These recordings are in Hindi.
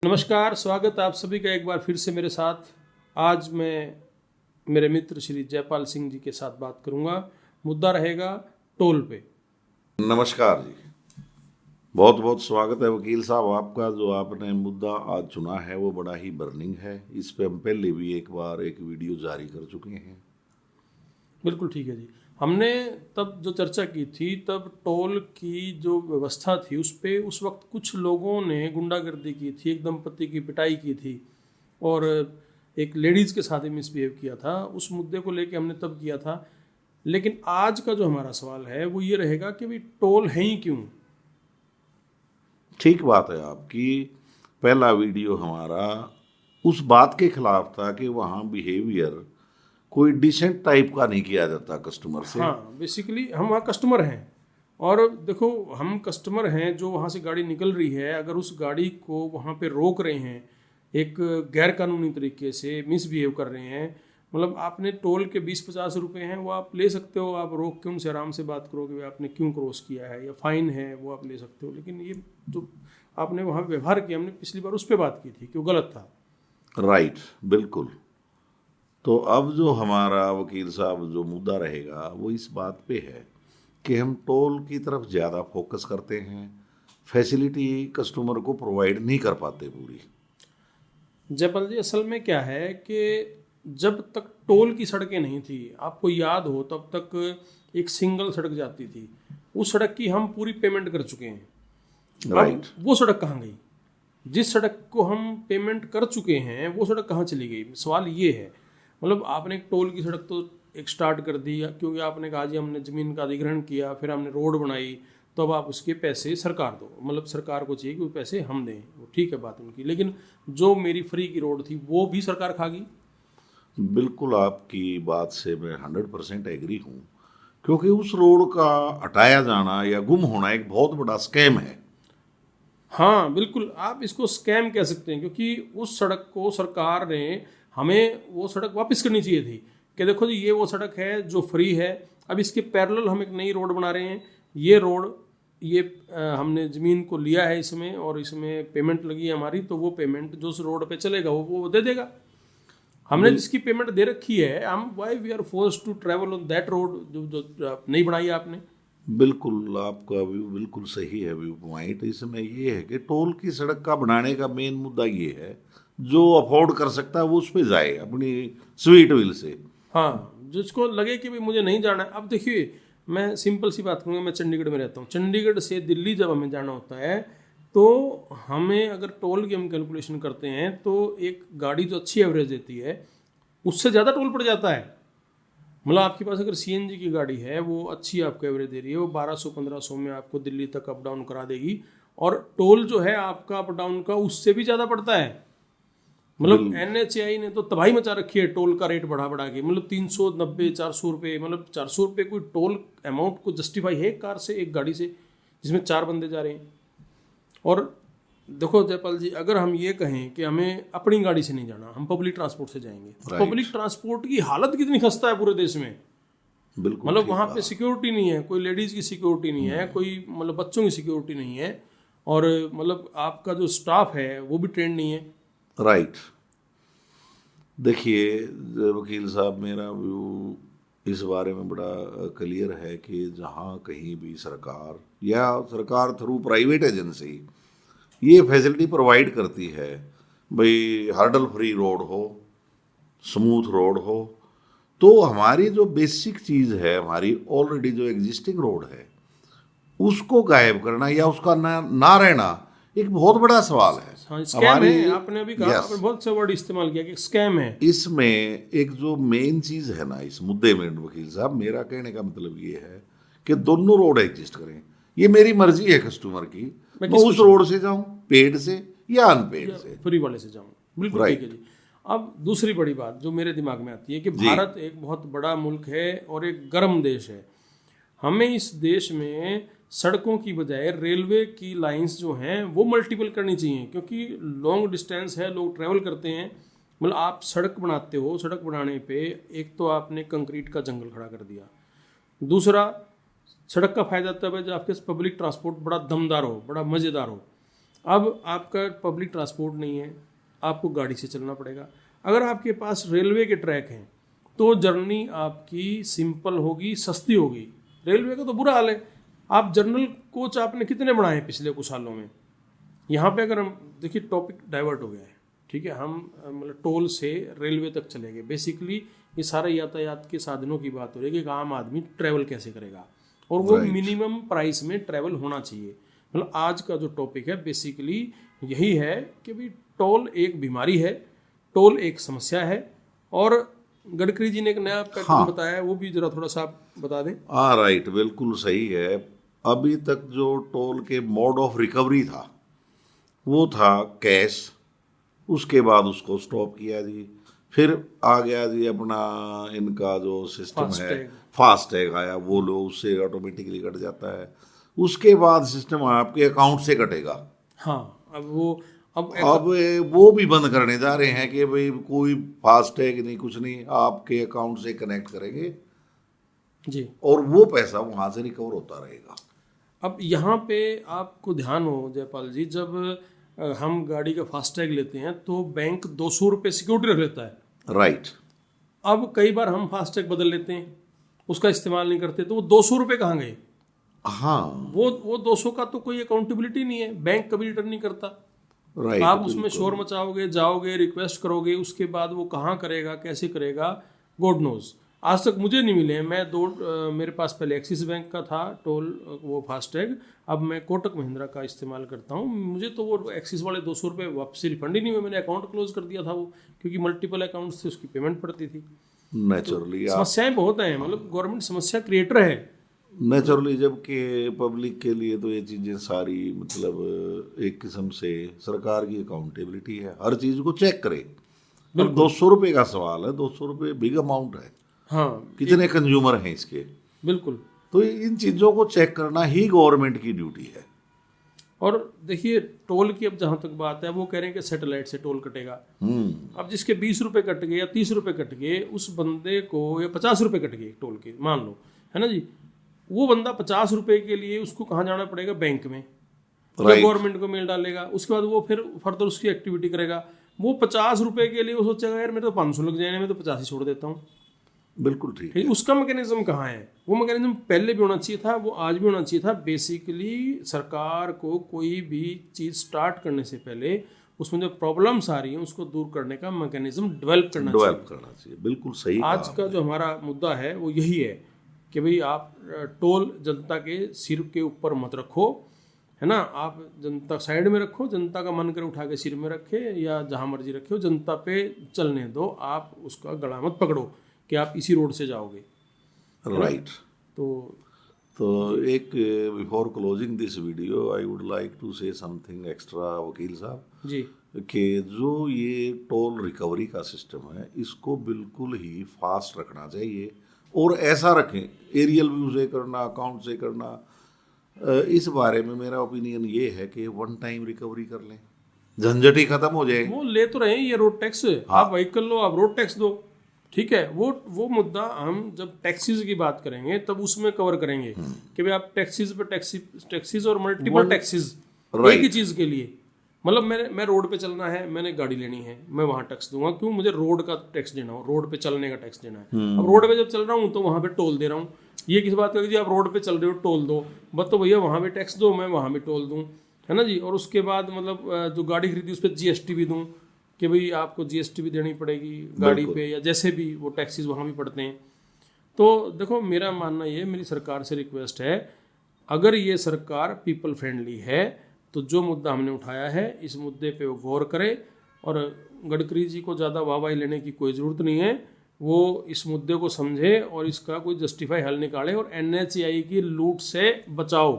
नमस्कार, स्वागत आप सभी का एक बार फिर से मेरे साथ। आज मैं मेरे मित्र श्री जयपाल सिंह जी के साथ बात करूंगा। मुद्दा रहेगा टोल पे। नमस्कार जी। बहुत बहुत स्वागत है वकील साहब आपका। जो आपने मुद्दा आज चुना है वो बड़ा ही बर्निंग है। इस पे हम पहले भी एक बार एक वीडियो जारी कर चुके हैं। बिल्कुल ठीक है जी। हमने तब जो चर्चा की थी, तब टोल की जो व्यवस्था थी उस पे उस वक्त कुछ लोगों ने गुंडागर्दी की थी, एक दंपति की पिटाई की थी और एक लेडीज़ के साथ ही मिसबिहेव किया था। उस मुद्दे को लेके हमने तब किया था। लेकिन आज का जो हमारा सवाल है वो ये रहेगा कि भाई टोल है ही क्यों। ठीक बात है आपकी। पहला वीडियो हमारा उस बात के खिलाफ था कि वहाँ बिहेवियर कोई डिसेंट टाइप का नहीं किया जाता कस्टमर से। हाँ, बेसिकली हम वहाँ कस्टमर हैं और देखो, हम कस्टमर हैं जो वहाँ से गाड़ी निकल रही है। अगर उस गाड़ी को वहाँ पे रोक रहे हैं, एक गैर कानूनी तरीके से मिसबिहेव कर रहे हैं, मतलब आपने टोल के 20-50 रुपए हैं वो आप ले सकते हो, आप रोक के उनसे आराम से बात करो कि भाई आपने क्यों क्रॉस किया है, या फाइन है वो आप ले सकते हो। लेकिन ये जो आपने वहाँ व्यवहार किया, हमने पिछली बार उस पर बात की थी कि वो गलत था। राइट, बिल्कुल। तो अब जो हमारा वकील साहब जो मुद्दा रहेगा वो इस बात पे है कि हम टोल की तरफ ज़्यादा फोकस करते हैं, फैसिलिटी कस्टमर को प्रोवाइड नहीं कर पाते पूरी। जयपाल जी, असल में क्या है कि जब तक टोल की सड़कें नहीं थी, आपको याद हो, तब तक एक सिंगल सड़क जाती थी। उस सड़क की हम पूरी पेमेंट कर चुके हैं। राइट। अब वो सड़क कहाँ गई? जिस सड़क को हम पेमेंट कर चुके हैं वो सड़क कहाँ चली गई? सवाल ये है। मतलब आपने एक टोल की सड़क तो एक स्टार्ट कर दी, क्योंकि आपने कहा जी हमने ज़मीन का अधिग्रहण किया, फिर हमने रोड बनाई, तो अब आप उसके पैसे सरकार दो। मतलब सरकार को चाहिए कि वो पैसे हम दें, वो ठीक है बात उनकी। लेकिन जो मेरी फ्री की रोड थी वो भी सरकार खा गई। बिल्कुल आपकी बात से मैं 100% एग्री हूँ, क्योंकि उस रोड का हटाया जाना या गुम होना एक बहुत बड़ा स्कैम है। हाँ बिल्कुल, आप इसको स्कैम कह सकते हैं, क्योंकि उस सड़क को सरकार ने, हमें वो सड़क वापस करनी चाहिए थी कि देखो जी ये वो सड़क है जो फ्री है, अब इसके पैरेलल हम एक नई रोड बना रहे हैं। ये रोड, ये हमने ज़मीन को लिया है इसमें, और इसमें पेमेंट लगी है हमारी, तो वो पेमेंट जो उस रोड पे चलेगा वो दे देगा। हमने जिसकी पेमेंट दे रखी है, हम why we are force to travel on that road जो जो नहीं बनाई है आपने। बिल्कुल आपका व्यू बिल्कुल सही है, व्यू पॉइंट। इसमें ये है कि टोल की सड़क का बनाने का मेन मुद्दा ये है, जो अफोर्ड कर सकता है वो उस पर जाए अपनी स्वीट विल से। हाँ, जिसको लगे कि भाई मुझे नहीं जाना है। अब देखिए, मैं सिंपल सी बात करूँगा, मैं चंडीगढ़ में रहता हूँ। चंडीगढ़ से दिल्ली जब हमें जाना होता है, तो हमें अगर टोल की हम कैलकुलेशन करते हैं तो एक गाड़ी जो अच्छी एवरेज देती है उससे ज़्यादा टोल पड़ जाता है। मतलब आपके पास अगर सीएनजी की गाड़ी है, वो अच्छी आपको एवरेज दे रही है, वो 1200-1500 में आपको दिल्ली तक अप डाउन करा देगी, और टोल जो है आपका अप डाउन का उससे भी ज़्यादा पड़ता है। मतलब एनएचएआई ने तो तबाही मचा रखी है टोल का रेट बढ़ा बढ़ा के। मतलब 390-400 रुपये, मतलब 400 रुपये कोई टोल अमाउंट को जस्टिफाई है एक कार से, एक गाड़ी से जिसमें 4 बंदे जा रहे हैं। और देखो जयपाल जी, अगर हम ये कहें कि हमें अपनी गाड़ी से नहीं जाना, हम पब्लिक ट्रांसपोर्ट से जाएंगे, तो पब्लिक ट्रांसपोर्ट की हालत कितनी खस्ता है पूरे देश में। बिल्कुल मतलब ठीक वहाँ पे कहा। सिक्योरिटी नहीं है, कोई लेडीज़ की सिक्योरिटी नहीं है, कोई मतलब बच्चों की सिक्योरिटी नहीं है, और मतलब आपका जो स्टाफ है वो भी ट्रेंड नहीं है। राइट। देखिए वकील साहब, मेरा व्यू इस बारे में बड़ा क्लियर है कि जहाँ कहीं भी सरकार या सरकार थ्रू प्राइवेट एजेंसी ये फैसिलिटी प्रोवाइड करती है, भाई हर्डल फ्री रोड हो, स्मूथ रोड हो, तो हमारी जो बेसिक चीज़ है, हमारी ऑलरेडी जो एग्जिस्टिंग रोड है, उसको गायब करना या उसका ना रहना एक बहुत बड़ा सवाल है। हाँ, स्कैम हमारी है। आपने अभी कहा, आपने यस, बहुत से वर्ड इस्तेमाल किया कि स्कैम है। इसमें एक जो मेन चीज़ है ना इस मुद्दे में वकील साहब, मेरा कहने का मतलब ये है कि दोनों रोड एग्जिस्ट करें। ये मेरी मर्जी है कस्टमर की, मैं उस रोड से जाऊं पेड से या अनपेड से। फ्री वाले से जाऊँ, बिल्कुल ठीक है जी। अब दूसरी बड़ी बात जो मेरे दिमाग में आती है कि भारत एक बहुत बड़ा मुल्क है और एक गर्म देश है। हमें इस देश में सड़कों की बजाय रेलवे की लाइंस जो हैं वो मल्टीपल करनी चाहिए, क्योंकि लॉन्ग डिस्टेंस है, लोग ट्रैवल करते हैं। मतलब आप सड़क बनाते हो, सड़क बनाने पे एक तो आपने कंक्रीट का जंगल खड़ा कर दिया, दूसरा सड़क का फ़ायदा तब है जब आपके पब्लिक ट्रांसपोर्ट बड़ा दमदार हो, बड़ा मज़ेदार हो। अब आपका पब्लिक ट्रांसपोर्ट नहीं है, आपको गाड़ी से चलना पड़ेगा। अगर आपके पास रेलवे के ट्रैक हैं तो जर्नी आपकी सिंपल होगी, सस्ती होगी। रेलवे का तो बुरा हाल है। आप जनरल कोच आपने कितने बढ़ाए हैं पिछले कुछ सालों में। यहाँ पे अगर हम देखिए, टॉपिक डाइवर्ट हो गया है, ठीक है, हम मतलब टोल से रेलवे तक चले गए। बेसिकली ये सारे यातायात के साधनों की बात हो रही है कि आम आदमी ट्रैवल कैसे करेगा, और वो मिनिमम प्राइस में ट्रैवल होना चाहिए। मतलब आज का जो टॉपिक है बेसिकली यही है कि भाई टोल एक बीमारी है, टोल एक समस्या है। और गडकरी जी ने एक नया पैटर्न बताया है, वो भी जरा थोड़ा सा आप बता दें। हाँ राइट, बिल्कुल सही है। अभी तक जो टोल के मोड ऑफ रिकवरी था वो था कैश, उसके बाद उसको स्टॉप किया जी। फिर आ गया जी अपना इनका जो सिस्टम है, फास्टैग आया, वो लो उससे ऑटोमेटिकली कट जाता है। उसके बाद सिस्टम आपके अकाउंट से कटेगा। हाँ, अब वो भी बंद करने जा रहे हैं कि भाई कोई फास्टैग नहीं, कुछ नहीं, आपके अकाउंट से कनेक्ट करेंगे जी, और वो पैसा वहां से रिकवर होता रहेगा। अब यहाँ पे आपको ध्यान हो जयपाल जी, जब हम गाड़ी का फास्टैग लेते हैं तो बैंक 200 रुपये सिक्योरिटी रख लेता है। राइट। अब कई बार हम फास्टैग बदल लेते हैं, उसका इस्तेमाल नहीं करते, तो वो 200 रुपये कहाँ गए? हाँ, वो 200 का तो कोई अकाउंटेबिलिटी नहीं है, बैंक कभी रिटर्न नहीं करता। राइट। आप उसमें शोर मचाओगे, जाओगे, रिक्वेस्ट करोगे, उसके बाद वो कहाँ करेगा, कैसे करेगा, गॉड नोज। आज तक मुझे नहीं मिले। मेरे पास पहले एक्सिस बैंक का था टोल वो फास्टैग, अब मैं कोटक महिंद्रा का इस्तेमाल करता हूँ। मुझे तो वो एक्सिस वाले 200 रुपये वापसी रिफंड ही नहीं हुए। मैंने अकाउंट क्लोज कर दिया था वो, क्योंकि मल्टीपल अकाउंट्स से उसकी पेमेंट पड़ती थी। नेचुरली समस्याएं बहुत हैं, मतलब गवर्नमेंट समस्या क्रिएटर है। नेचुरली, जबकि पब्लिक के लिए तो ये चीज़ें सारी मतलब एक किस्म से सरकार की अकाउंटेबिलिटी है, हर चीज़ को चेक करे। 200 रुपये का सवाल है, 200 रुपये बिग अमाउंट है। हाँ, कितने कंज्यूमर हैं इसके, बिल्कुल। तो इन चीज़ों को चेक करना ही गवर्नमेंट की ड्यूटी है। और देखिए टोल की अब जहाँ तक बात है, वो कह रहे हैं कि सैटेलाइट से टोल कटेगा। अब जिसके 20 रुपये कट गए या 30 रुपये कट गए, उस बंदे को, या 50 रुपये कट गए टोल के, मान लो, है ना जी, वो बंदा 50 रुपये के लिए उसको कहाँ जाना पड़ेगा? बैंक में, गवर्नमेंट को मेल डालेगा, उसके बाद वो फिर फर्दर उसकी एक्टिविटी करेगा। वो 50 रुपये के लिए वो सोचेगा यार मेरे तो 500 लग जाएंगे, मैं तो 50 ही छोड़ देता हूँ। बिल्कुल ठीक है। उसका मैकेनिज्म कहाँ है? वो मैकेनिज्म पहले भी होना चाहिए था, वो आज भी होना चाहिए था। बेसिकली सरकार को कोई भी चीज़ स्टार्ट करने से पहले उसमें जो प्रॉब्लम्स आ रही हैं उसको दूर करने का मैकेनिज्म डेवलप करना चाहिए। बिल्कुल सही। आज का जो हमारा मुद्दा है वो यही है कि भाई आप टोल जनता के सिर के ऊपर मत रखो, है ना। आप जनता साइड में रखो, जनता का मन करे उठा के सिर में रखे या जहाँ मर्जी रखे हो, जनता पे चलने दो। आप उसका गला मत पकड़ो कि आप इसी रोड से जाओगे। राइट। तो एक before closing this video I would like to say something extra वकील साहब जी, कि जो ये टोल रिकवरी का सिस्टम है इसको बिल्कुल ही फास्ट रखना चाहिए, और ऐसा रखें एरियल व्यू से करना, अकाउंट से करना। इस बारे में मेरा ओपिनियन ये है कि वन टाइम रिकवरी कर लें, झंझट ही खत्म हो जाए। वो ले तो रहे हैं ये रोड टैक्स। आप व्हीकल लो, आप रोड टैक्स दो, ठीक है। वो मुद्दा हम जब टैक्सीज की बात करेंगे तब उसमें कवर करेंगे कि भाई आप टैक्सीज पे टैक्सीज और मल्टीपल टैक्सीज एक ही चीज़ के लिए, मतलब मैं रोड पे चलना है, मैंने गाड़ी लेनी है, मैं वहाँ टैक्स दूंगा। क्यों? मुझे रोड का टैक्स देना हो, रोड पे चलने का टैक्स देना है। अब रोड पे जब चल रहा हूँ तो वहाँ पे टोल दे रहा हूँ। ये किस बात का जी आप रोड पे चल रहे हो टोल दो, बस तो भैया वहाँ पे टैक्स दो, मैं वहाँ भी टोल दूँ, है ना जी। और उसके बाद मतलब जो गाड़ी खरीदी उस पर GST भी दूँ कि भाई आपको GST भी देनी पड़ेगी गाड़ी पे, या जैसे भी वो टैक्सीज वहाँ भी पड़ते हैं। तो देखो मेरा मानना ये, मेरी सरकार से रिक्वेस्ट है, अगर ये सरकार पीपल फ्रेंडली है तो जो मुद्दा हमने उठाया है इस मुद्दे पे वो गौर करे। और गडकरी जी को ज़्यादा वाहवाही लेने की कोई ज़रूरत नहीं है, वो इस मुद्दे को समझे और इसका कोई जस्टिफाई हल निकाले और NHAI की लूट से बचाओ,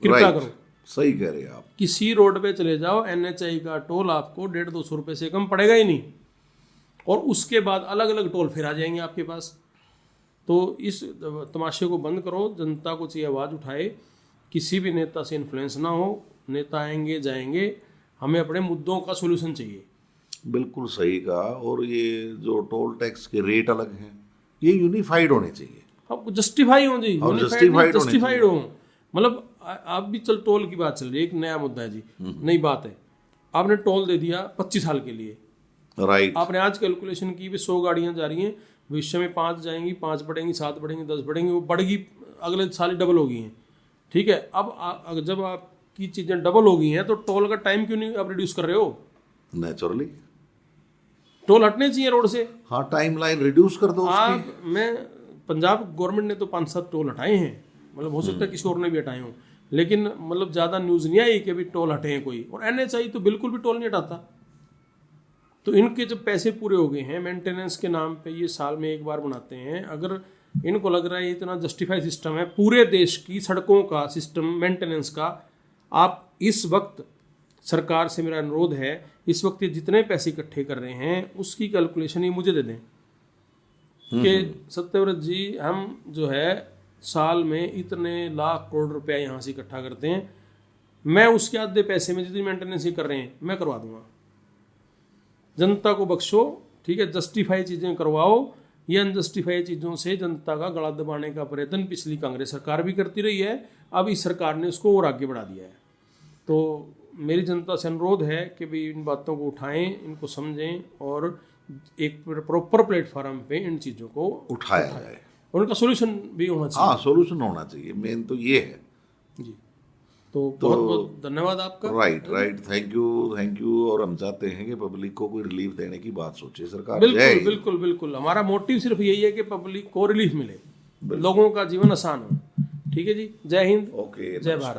कृपया करो। सही कह रहे हैं आप। किसी रोड पे चले जाओ, NHAI का टोल आपको 150-200 रुपये से कम पड़ेगा ही नहीं, और उसके बाद अलग अलग टोल फिर आ जाएंगे आपके पास। तो इस तमाशे को बंद करो, जनता को चाहिए आवाज़ उठाए, किसी भी नेता से इन्फ्लुएंस ना हो। नेता आएंगे जाएंगे, हमें अपने मुद्दों का सोल्यूशन चाहिए। बिल्कुल सही कहा। और ये जो टोल टैक्स के रेट अलग हैं, ये यूनिफाइड होने चाहिए। अब जस्टिफाई हो जी, जस्टिफाइड हो। मतलब अब भी चल टोल की बात चल रही है, एक नया मुद्दा है जी, नई बात है। आपने टोल दे दिया 25 साल के लिए, राइट। आपने आज कैलकुलेशन की भी 100 गाड़ियां जा रही हैं, भविष्य में 5 जाएंगी, 5 बढ़ेंगी, 7 बढ़ेंगी, 10 बढ़ेंगी, वो बढ़ेगी, अगले साल डबल हो गई हैं, ठीक है। अब जब आपकी चीज़ें डबल हो गई हैं तो टोल का टाइम क्यों नहीं आप रिड्यूस कर रहे हो? नेचुरली टोल हटने चाहिए रोड से। हाँ, टाइमलाइन रिड्यूस कर दो उसकी। मैं पंजाब गवर्नमेंट ने तो 5-7 टोल हटाए हैं, मतलब हो सकता है किसी और ने भी हटाए हों, लेकिन मतलब ज़्यादा न्यूज़ नहीं आई कि अभी टोल हटे हैं कोई। और NHI तो बिल्कुल भी टोल नहीं हटाता। तो इनके जब पैसे पूरे हो गए हैं, मेंटेनेंस के नाम पे ये साल में एक बार बनाते हैं, अगर इनको लग रहा है इतना जस्टिफाई सिस्टम है पूरे देश की सड़कों का सिस्टम मेंटेनेंस का, आप इस वक्त सरकार से मेरा अनुरोध है, इस वक्त ये जितने पैसे इकट्ठे कर रहे हैं उसकी कैलकुलेशन ही मुझे दे दें कि सत्यव्रत जी हम जो है साल में इतने लाख करोड़ रुपया यहाँ से इकट्ठा करते हैं, मैं उसके आधे पैसे में जितनी मेंटेनेंस ये कर रहे हैं मैं करवा दूंगा। जनता को बख्शो, ठीक है, जस्टिफाई चीज़ें करवाओ। ये अनजस्टिफाई चीज़ों से जनता का गला दबाने का प्रयत्न पिछली कांग्रेस सरकार भी करती रही है, अब इस सरकार ने उसको और आगे बढ़ा दिया है। तो मेरी जनता से अनुरोध है कि भाई इन बातों को उठाएं, इनको समझें और एक प्रॉपर प्लेटफॉर्म पे इन चीज़ों को उठाया जाए, उनका सोल्यूशन भी होना चाहिए। हाँ, सोल्यूशन होना चाहिए, मेन तो ये है जी। तो बहुत बहुत धन्यवाद आपका। Right, thank you. और हम चाहते हैं कि पब्लिक को कोई रिलीफ देने की बात सोचे सरकार। बिल्कुल बिल्कुल बिल्कुल, हमारा मोटिव सिर्फ यही है कि पब्लिक को रिलीफ मिले, लोगों का जीवन आसान हो। ठीक है जी, जय हिंद, ओके, जय भारत।